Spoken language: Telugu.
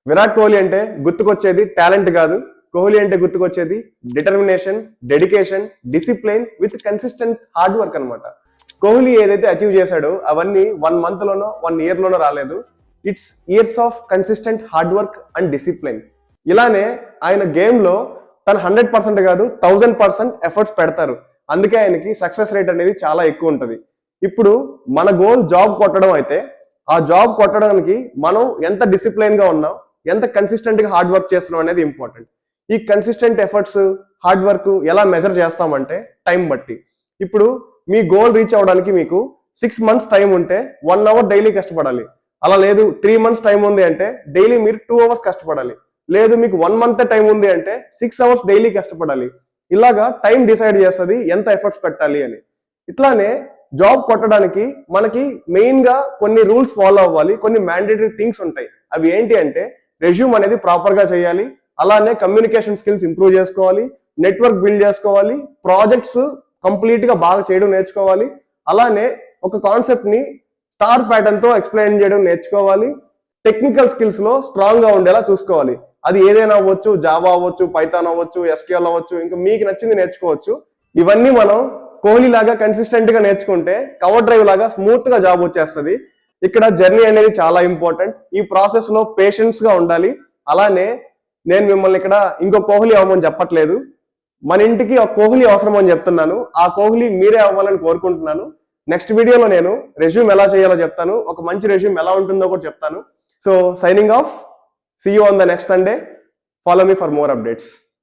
విరాట్ కోహ్లీ అంటే గుర్తుకొచ్చేది టాలెంట్ కాదు, కోహ్లీ అంటే గుర్తుకొచ్చేది determination, dedication, discipline with consistent hard work అనమాట. కోహ్లీ ఏదైతే అచీవ్ చేశాడో అవన్నీ 1 month లోనో 1 year లోనో రాలేదు. It's years of consistent hard work and discipline. ఇలానే ఆయన గేమ్లో తను 100% కాదు 1000% ఎఫర్ట్స్ పెడతారు. అందుకే ఆయనకి సక్సెస్ రేట్ అనేది చాలా ఎక్కువ ఉంటుంది. ఇప్పుడు మన గోల్ జాబ్ కొట్టడం అయితే ఆ జాబ్ కొట్టడానికి మనం ఎంత డిసిప్లైన్ గా ఉన్నాం, ఎంత కన్సిస్టెంట్ గా హార్డ్ వర్క్ చేస్తున్నాం అనేది ఇంపార్టెంట్. ఈ కన్సిస్టెంట్ ఎఫర్ట్స్, హార్డ్ వర్క్ ఎలా మెజర్ చేస్తామంటే టైం బట్టి. ఇప్పుడు మీ గోల్ రీచ్ అవ్వడానికి మీకు 6 months టైం ఉంటే 1 hour డైలీ కష్టపడాలి. అలా లేదు 3 months టైం ఉంది అంటే డైలీ మీరు 2 hours కష్టపడాలి. లేదు మీకు 1 month టైం ఉంది అంటే 6 hours డైలీ కష్టపడాలి. ఇలాగా టైం డిసైడ్ చేస్తుంది ఎంత ఎఫర్ట్స్ పెట్టాలి అని. ఇట్లానే జాబ్ కొట్టడానికి మనకి మెయిన్ గా కొన్ని రూల్స్ ఫాలో అవ్వాలి, కొన్ని మ్యాండేటరీ థింగ్స్ ఉంటాయి. అవి ఏంటి అంటే రెజ్యూమ్ అనేది ప్రాపర్ గా చేయాలి, అలానే కమ్యూనికేషన్ స్కిల్స్ ఇంప్రూవ్ చేసుకోవాలి, నెట్వర్క్ బిల్డ్ చేసుకోవాలి, ప్రాజెక్ట్స్ కంప్లీట్ గా బాగా చేయడం నేర్చుకోవాలి, అలానే ఒక కాన్సెప్ట్ ని స్టార్ ప్యాటర్న్ తో ఎక్స్ప్లెయిన్ చేయడం నేర్చుకోవాలి, టెక్నికల్ స్కిల్స్ లో స్ట్రాంగ్ గా ఉండేలా చూసుకోవాలి. అది ఏదైనా అవ్వచ్చు, జావా అవ్వచ్చు, పైథాన్ అవ్వచ్చు, ఎస్క్యూఎల్ అవ్వచ్చు, ఇంకా మీకు నచ్చింది నేర్చుకోవచ్చు. ఇవన్నీ మనం కోహ్లీ లాగా కన్సిస్టెంట్ గా నేర్చుకుంటే కవర్ డ్రైవ్ లాగా స్మూత్ గా జాబ్ వచ్చేస్తుంది. ఇక్కడ జర్నీ అనేది చాలా ఇంపార్టెంట్. ఈ ప్రాసెస్ లో పేషెన్స్ గా ఉండాలి. అలానే నేను మిమ్మల్ని ఇక్కడ ఇంకో కోహ్లీ అవ్వమని చెప్పట్లేదు, మన ఇంటికి ఒక కోహ్లీ అవసరం అని చెప్తున్నాను. ఆ కోహ్లీ మీరే అవ్వాలని కోరుకుంటున్నాను. నెక్స్ట్ వీడియోలో నేను రెజ్యూమ్ ఎలా చేయాలో చెప్తాను, ఒక మంచి రెజ్యూమ్ ఎలా ఉంటుందో కూడా చెప్తాను. So signing off, see you on the next Sunday. Follow me for more updates.